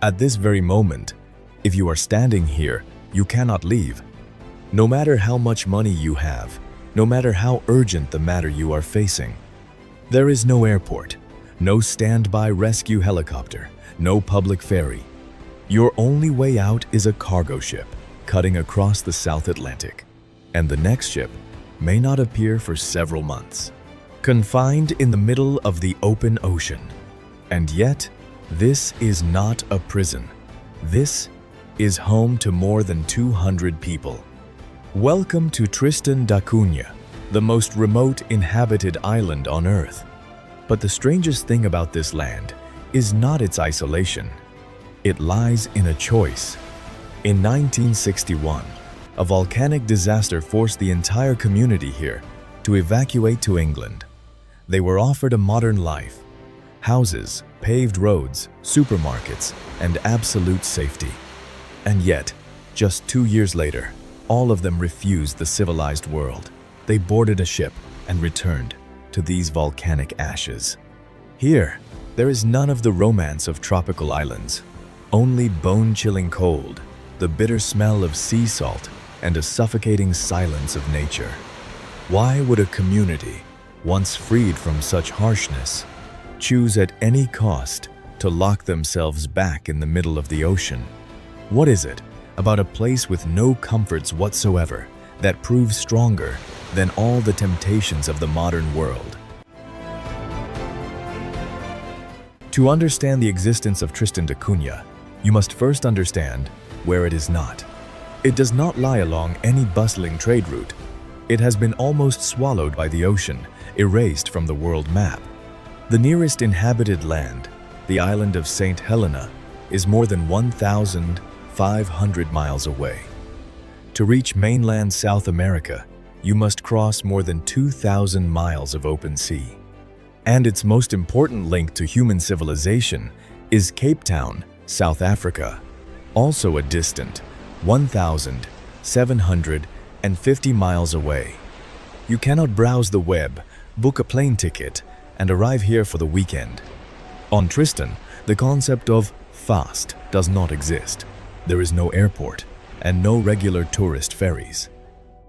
At this very moment, if you are standing here, you cannot leave. No matter how much money you have, no matter how urgent the matter you are facing. There is no airport, no standby rescue helicopter, no public ferry. Your only way out is a cargo ship cutting across the South Atlantic, and the next ship may not appear for several months. Confined in the middle of the open ocean. And yet, this is not a prison. This is home to more than 200 people. Welcome to Tristan da Cunha, the most remote inhabited island on Earth. But the strangest thing about this land is not its isolation. It lies in a choice. In 1961, a volcanic disaster forced the entire community here to evacuate to England. They were offered a modern life, houses, paved roads, supermarkets, and absolute safety. And yet, just 2 years later, all of them refused the civilized world. They boarded a ship and returned to these volcanic ashes. Here, there is none of the romance of tropical islands, only bone-chilling cold, the bitter smell of sea salt, and a suffocating silence of nature. Why would a community, once freed from such harshness, choose at any cost to lock themselves back in the middle of the ocean? What is it about a place with no comforts whatsoever that proves stronger than all the temptations of the modern world? To understand the existence of Tristan da Cunha, you must first understand where it is not. It does not lie along any bustling trade route. It has been almost swallowed by the ocean, erased from the world map. The nearest inhabited land, the island of St. Helena, is more than 1,500 miles away. To reach mainland South America, you must cross more than 2,000 miles of open sea. And its most important link to human civilization is Cape Town, South Africa, also a distant 1,750 miles away. You cannot browse the web, book a plane ticket, and arrive here for the weekend. On Tristan, the concept of fast does not exist. There is no airport and no regular tourist ferries.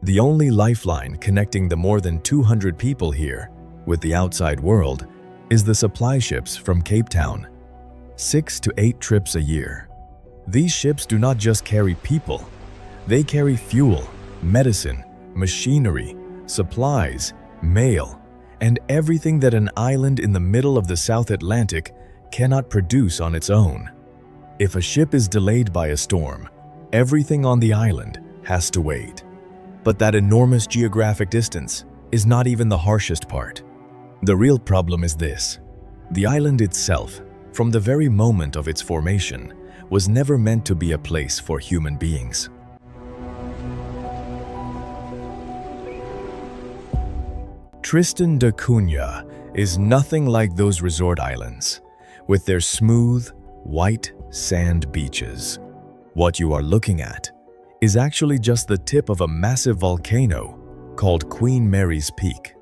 The only lifeline connecting the more than 200 people here with the outside world is the supply ships from Cape Town. 6 to 8 trips a year. These ships do not just carry people. They carry fuel, medicine, machinery, supplies, mail, and everything that an island in the middle of the South Atlantic cannot produce on its own. If a ship is delayed by a storm, everything on the island has to wait. But that enormous geographic distance is not even the harshest part. The real problem is this: the island itself, from the very moment of its formation, was never meant to be a place for human beings. Tristan da Cunha is nothing like those resort islands, with their smooth, white sand beaches. What you are looking at is actually just the tip of a massive volcano called Queen Mary's Peak.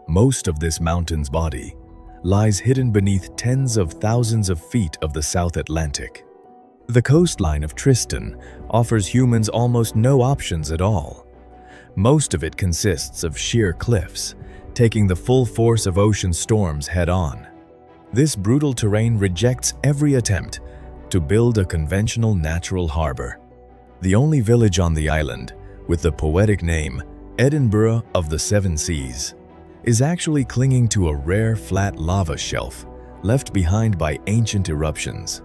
Most of this mountain's body lies hidden beneath tens of thousands of feet of the South Atlantic. The coastline of Tristan offers humans almost no options at all. Most of it consists of sheer cliffs, taking the full force of ocean storms head-on. This brutal terrain rejects every attempt to build a conventional natural harbor. The only village on the island, with the poetic name Edinburgh of the Seven Seas, is actually clinging to a rare flat lava shelf left behind by ancient eruptions.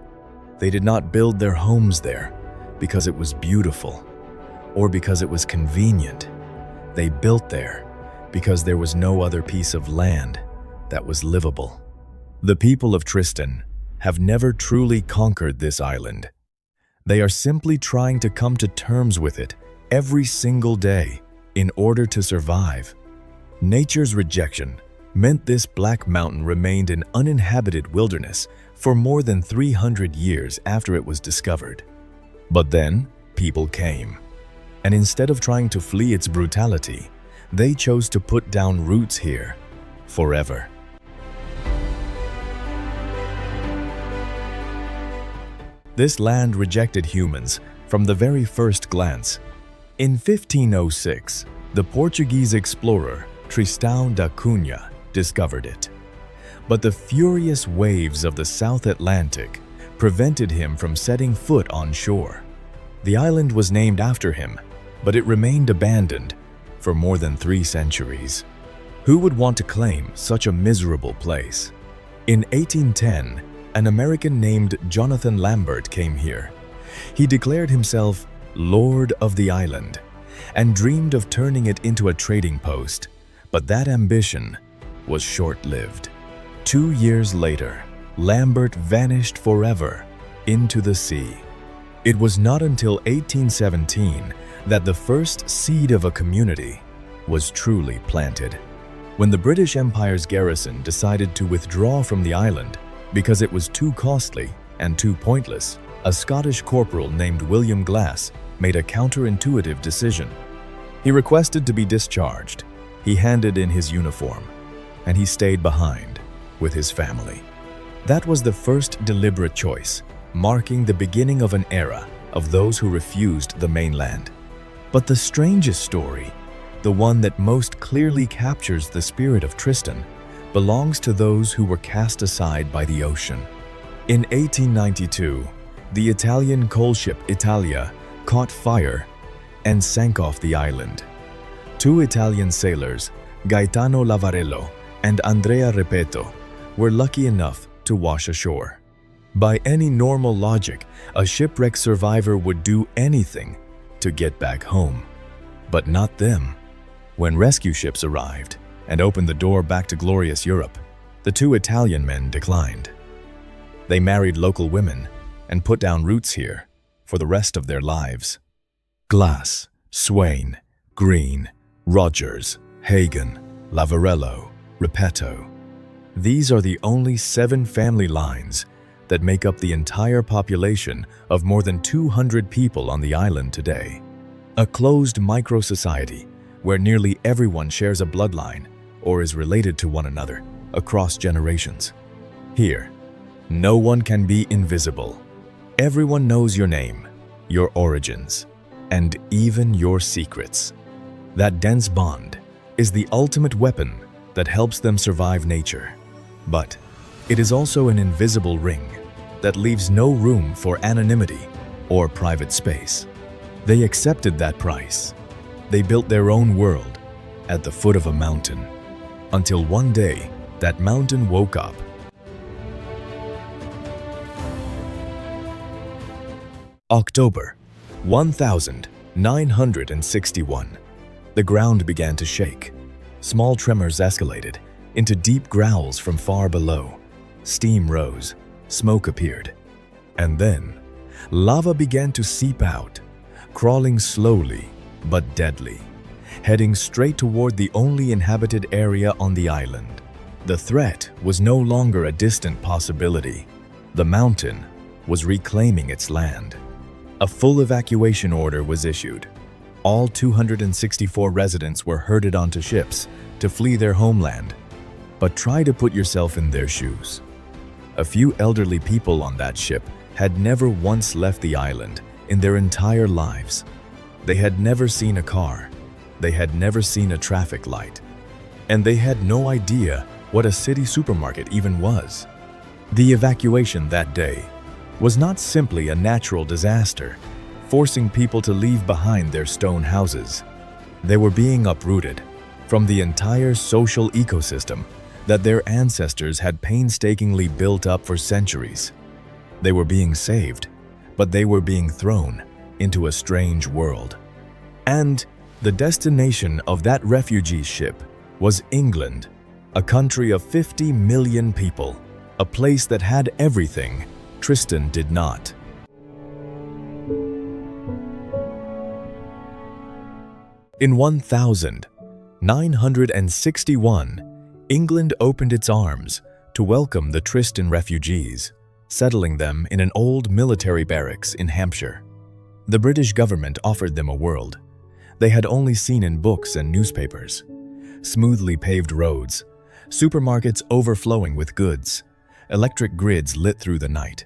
They did not build their homes there because it was beautiful or because it was convenient. They built there because there was no other piece of land that was livable. The people of Tristan have never truly conquered this island. They are simply trying to come to terms with it every single day in order to survive. Nature's rejection meant this black mountain remained an uninhabited wilderness for more than 300 years after it was discovered. But then, people came. And instead of trying to flee its brutality, they chose to put down roots here forever. This land rejected humans from the very first glance. In 1506, the Portuguese explorer Tristan da Cunha discovered it. But the furious waves of the South Atlantic prevented him from setting foot on shore. The island was named after him, but it remained abandoned for more than 3 centuries. Who would want to claim such a miserable place? In 1810, an American named Jonathan Lambert came here. He declared himself Lord of the Island and dreamed of turning it into a trading post, but that ambition was short-lived. 2 years later, Lambert vanished forever into the sea. It was not until 1817 that the first seed of a community was truly planted. When the British Empire's garrison decided to withdraw from the island because it was too costly and too pointless, a Scottish corporal named William Glass made a counterintuitive decision. He requested to be discharged. He handed in his uniform, and he stayed behind with his family. That was the first deliberate choice, marking the beginning of an era of those who refused the mainland. But the strangest story, the one that most clearly captures the spirit of Tristan, belongs to those who were cast aside by the ocean. In 1892, the Italian coal ship Italia caught fire and sank off the island. 2 Italian sailors, Gaetano Lavarello and Andrea Repetto, were lucky enough to wash ashore. By any normal logic, a shipwreck survivor would do anything to get back home. But not them. When rescue ships arrived and opened the door back to glorious Europe, the 2 Italian men declined. They married local women and put down roots here for the rest of their lives. Glass, Swain, Green, Rogers, Hagen, Lavarello, Repetto. These are the only 7 family lines that make up the entire population of more than 200 people on the island today. A closed micro-society where nearly everyone shares a bloodline or is related to one another across generations. Here, no one can be invisible. Everyone knows your name, your origins, and even your secrets. That dense bond is the ultimate weapon that helps them survive nature. But it is also an invisible ring that leaves no room for anonymity or private space. They accepted that price. They built their own world at the foot of a mountain, until one day that mountain woke up. October 1961. The ground began to shake. Small tremors escalated into deep growls from far below. Steam rose, smoke appeared, and then lava began to seep out, crawling slowly but deadly, heading straight toward the only inhabited area on the island. The threat was no longer a distant possibility. The mountain was reclaiming its land. A full evacuation order was issued. All 264 residents were herded onto ships to flee their homeland. But try to put yourself in their shoes. A few elderly people on that ship had never once left the island in their entire lives. They had never seen a car. They had never seen a traffic light. And they had no idea what a city supermarket even was. The evacuation that day was not simply a natural disaster, forcing people to leave behind their stone houses. They were being uprooted from the entire social ecosystem that their ancestors had painstakingly built up for centuries. They were being saved, but they were being thrown into a strange world. And the destination of that refugee ship was England, a country of 50 million people, a place that had everything Tristan did not. In 1961, England opened its arms to welcome the Tristan refugees, settling them in an old military barracks in Hampshire. The British government offered them a world they had only seen in books and newspapers. Smoothly paved roads, supermarkets overflowing with goods, electric grids lit through the night,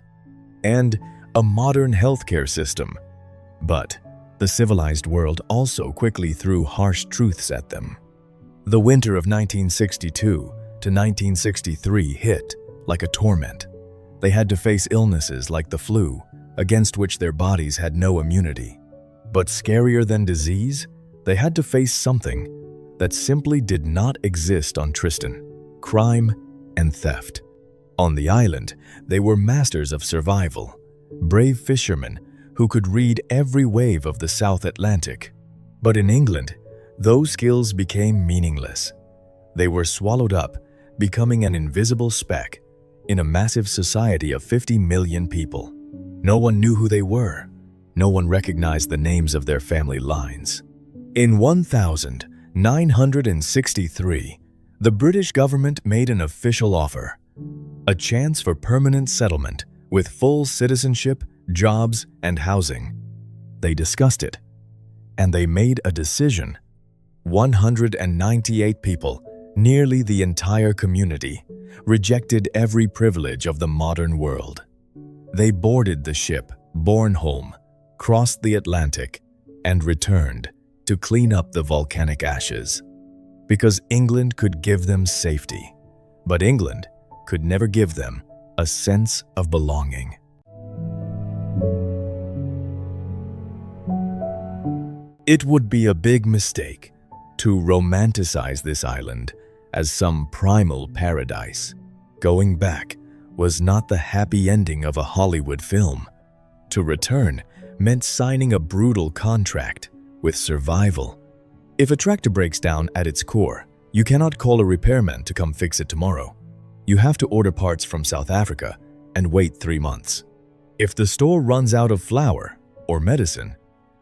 and a modern healthcare system. But the civilized world also quickly threw harsh truths at them. The winter of 1962 to 1963 hit like a torment. They had to face illnesses like the flu, against which their bodies had no immunity. But scarier than disease, they had to face something that simply did not exist on Tristan: crime and theft. On the island, they were masters of survival, brave fishermen who could read every wave of the South Atlantic. But in England, those skills became meaningless. They were swallowed up, becoming an invisible speck in a massive society of 50 million people. No one knew who they were. No one recognized the names of their family lines. In 1963, the British government made an official offer: a chance for permanent settlement with full citizenship, jobs, and housing. They discussed it, and they made a decision. 198 people, nearly the entire community, rejected every privilege of the modern world. They boarded the ship Bornholm, crossed the Atlantic, and returned to clean up the volcanic ashes. Because England could give them safety, but England could never give them a sense of belonging. It would be a big mistake to romanticize this island as some primal paradise. Going back was not the happy ending of a Hollywood film. To return meant signing a brutal contract with survival. If a tractor breaks down at its core, you cannot call a repairman to come fix it tomorrow. You have to order parts from South Africa and wait 3 months. If the store runs out of flour or medicine,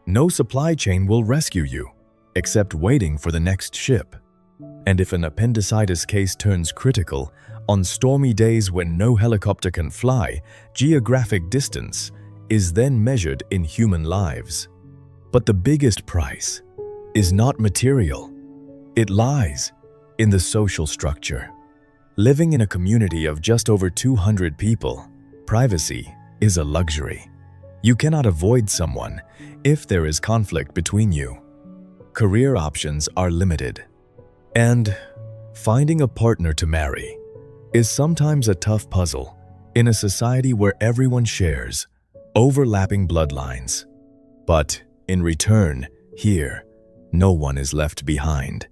no supply chain will rescue you, except waiting for the next ship. And if an appendicitis case turns critical, on stormy days when no helicopter can fly, geographic distance is then measured in human lives. But the biggest price is not material. It lies in the social structure. Living in a community of just over 200 people, privacy is a luxury. You cannot avoid someone if there is conflict between you. Career options are limited. And finding a partner to marry is sometimes a tough puzzle in a society where everyone shares overlapping bloodlines. But in return, here, no one is left behind.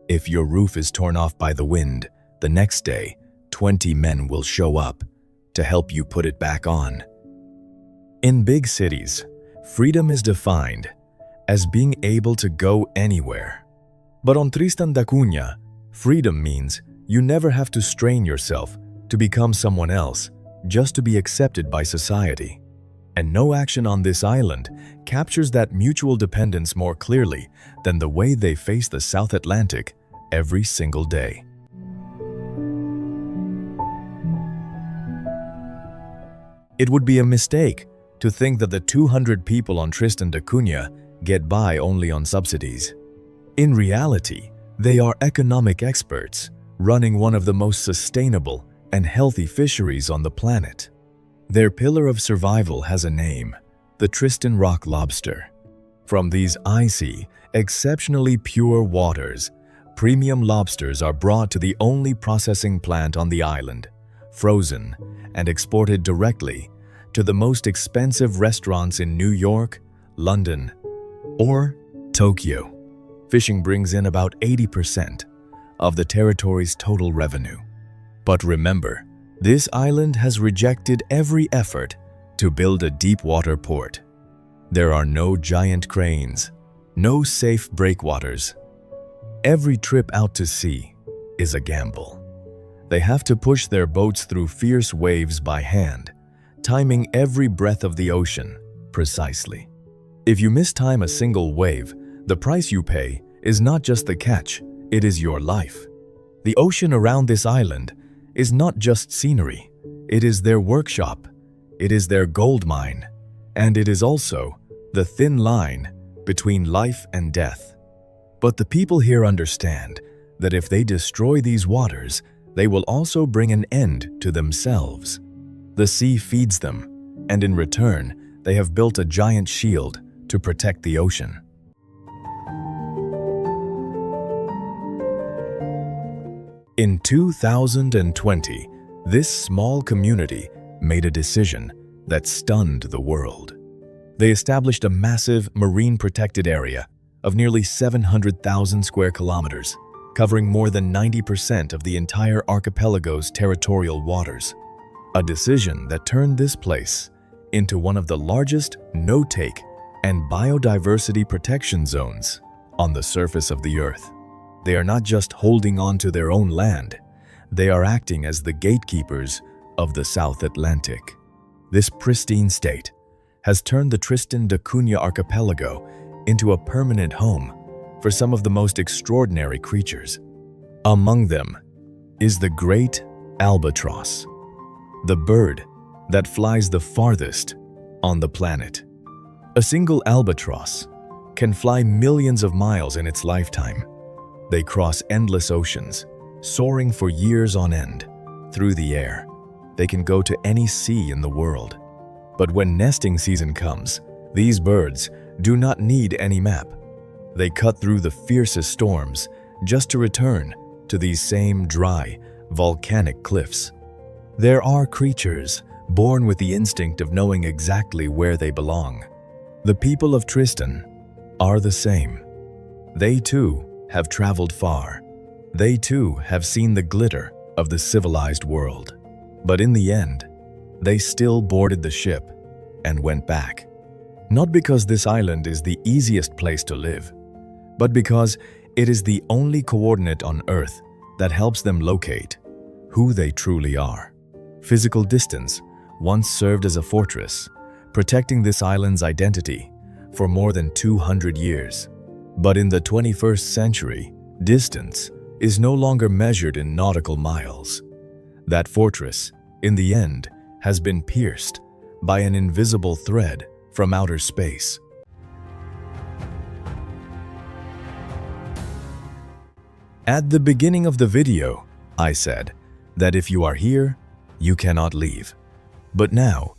If your roof is torn off by the wind, the next day, 20 men will show up to help you put it back on. In big cities, freedom is defined as being able to go anywhere. But on Tristan da Cunha, freedom means you never have to strain yourself to become someone else just to be accepted by society. And no action on this island captures that mutual dependence more clearly than the way they face the South Atlantic every single day. It would be a mistake to think that the 200 people on Tristan da Cunha get by only on subsidies. In reality, they are economic experts running one of the most sustainable and healthy fisheries on the planet. Their pillar of survival has a name: the Tristan rock lobster. From these icy, exceptionally pure waters, premium lobsters are brought to the only processing plant on the island, frozen, and exported directly to the most expensive restaurants in New York, London, or Tokyo. Fishing brings in about 80% of the territory's total revenue. But remember, this island has rejected every effort to build a deep-water port. There are no giant cranes, no safe breakwaters. Every trip out to sea is a gamble. They have to push their boats through fierce waves by hand, timing every breath of the ocean precisely. If you mistime a single wave, the price you pay is not just the catch, it is your life. The ocean around this island is not just scenery, it is their workshop, it is their gold mine, and it is also the thin line between life and death. But the people here understand that if they destroy these waters, they will also bring an end to themselves. The sea feeds them, and in return, they have built a giant shield to protect the ocean. In 2020, this small community made a decision that stunned the world. They established a massive marine-protected area of nearly 700,000 square kilometers, covering more than 90% of the entire archipelago's territorial waters. A decision that turned this place into one of the largest no-take and biodiversity protection zones on the surface of the Earth. They are not just holding on to their own land, they are acting as the gatekeepers of the South Atlantic. This pristine state has turned the Tristan da Cunha archipelago into a permanent home for some of the most extraordinary creatures. Among them is the Great Albatross, the bird that flies the farthest on the planet. A single albatross can fly millions of miles in its lifetime. They cross endless oceans, soaring for years on end through the air. They can go to any sea in the world. But when nesting season comes, these birds do not need any map. They cut through the fiercest storms just to return to these same dry, volcanic cliffs. There are creatures born with the instinct of knowing exactly where they belong. The people of Tristan are the same. They too have traveled far. They too have seen the glitter of the civilized world. But in the end, they still boarded the ship and went back. Not because this island is the easiest place to live, but because it is the only coordinate on Earth that helps them locate who they truly are. Physical distance once served as a fortress, protecting this island's identity for more than 200 years. But in the 21st century, distance is no longer measured in nautical miles. That fortress, in the end, has been pierced by an invisible thread from outer space. At the beginning of the video, I said that if you are here, you cannot leave. But now,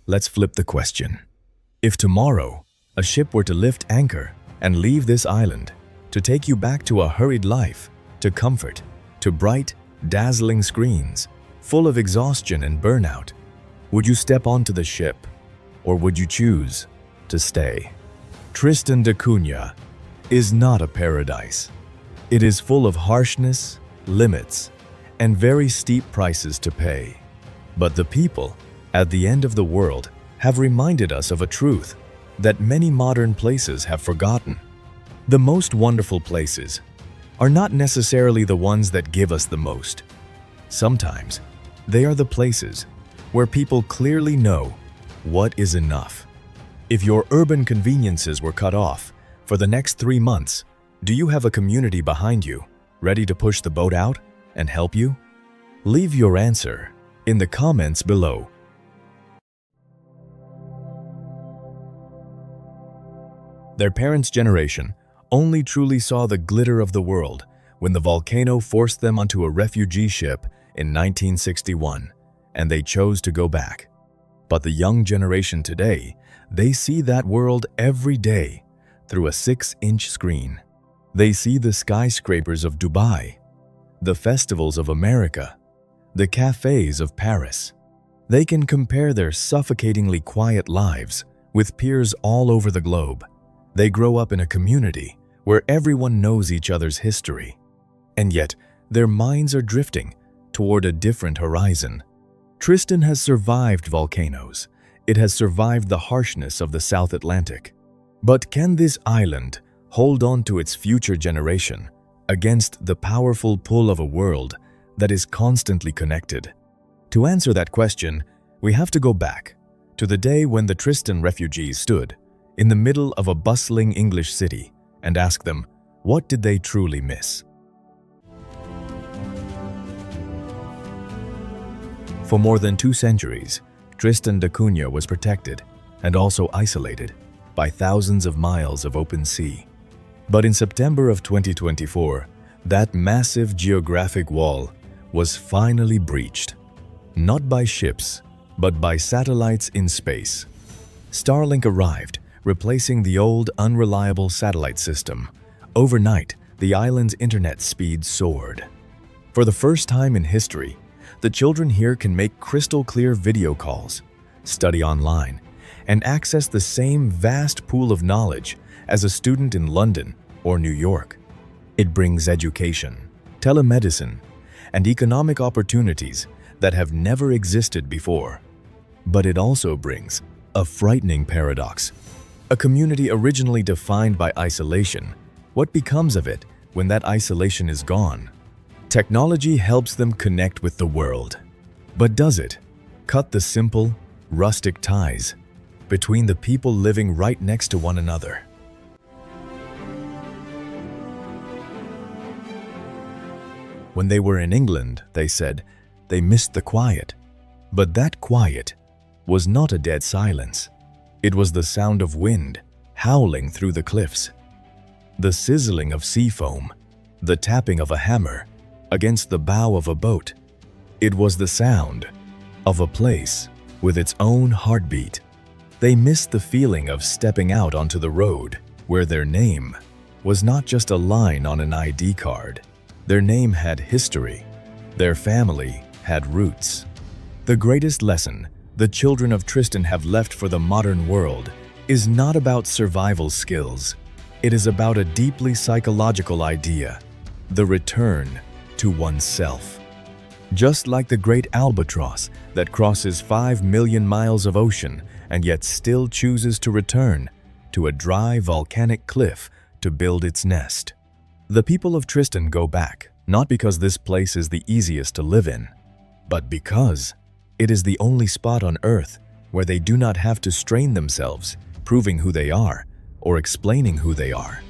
let's flip the question. If tomorrow, a ship were to lift anchor and leave this island to take you back to a hurried life, to comfort, to bright, dazzling screens, full of exhaustion and burnout, would you step onto the ship, or would you choose to stay? Tristan da Cunha is not a paradise. It is full of harshness, limits, and very steep prices to pay. But the people at the end of the world have reminded us of a truth that many modern places have forgotten. The most wonderful places are not necessarily the ones that give us the most. Sometimes they are the places where people clearly know what is enough. If your urban conveniences were cut off for the next 3 months, do you have a community behind you, ready to push the boat out and help you? Leave your answer in the comments below. Their parents' generation only truly saw the glitter of the world when the volcano forced them onto a refugee ship in 1961, and they chose to go back. But the young generation today, they see that world every day through a 6-inch screen. They see the skyscrapers of Dubai, the festivals of America, the cafes of Paris. They can compare their suffocatingly quiet lives with peers all over the globe. They grow up in a community where everyone knows each other's history, and yet their minds are drifting toward a different horizon. Tristan has survived volcanoes. It has survived the harshness of the South Atlantic. But can this island hold on to its future generation against the powerful pull of a world that is constantly connected? To answer that question, we have to go back to the day when the Tristan refugees stood in the middle of a bustling English city and ask them, what did they truly miss? For more than 2 centuries, Tristan da Cunha was protected and also isolated by thousands of miles of open sea. But in September of 2024, that massive geographic wall was finally breached. Not by ships, but by satellites in space. Starlink arrived, replacing the old, unreliable satellite system. Overnight, the island's internet speed soared. For the first time in history, the children here can make crystal-clear video calls, study online, and access the same vast pool of knowledge as a student in London or New York. It brings education, telemedicine, and economic opportunities that have never existed before. But it also brings a frightening paradox. A community originally defined by isolation, what becomes of it when that isolation is gone? Technology helps them connect with the world. But does it cut the simple, rustic ties between the people living right next to one another? When they were in England, they said, they missed the quiet. But that quiet was not a dead silence. It was the sound of wind howling through the cliffs, the sizzling of sea foam, the tapping of a hammer against the bow of a boat. It was the sound of a place with its own heartbeat. They missed the feeling of stepping out onto the road, where their name was not just a line on an ID card. Their name had history. Their family had roots. The greatest lesson the children of Tristan have left for the modern world is not about survival skills. It is about a deeply psychological idea, the return to oneself. Just like the Great Albatross that crosses 5 million miles of ocean and yet still chooses to return to a dry volcanic cliff to build its nest. The people of Tristan go back, not because this place is the easiest to live in, but because it is the only spot on Earth where they do not have to strain themselves, proving who they are or explaining who they are.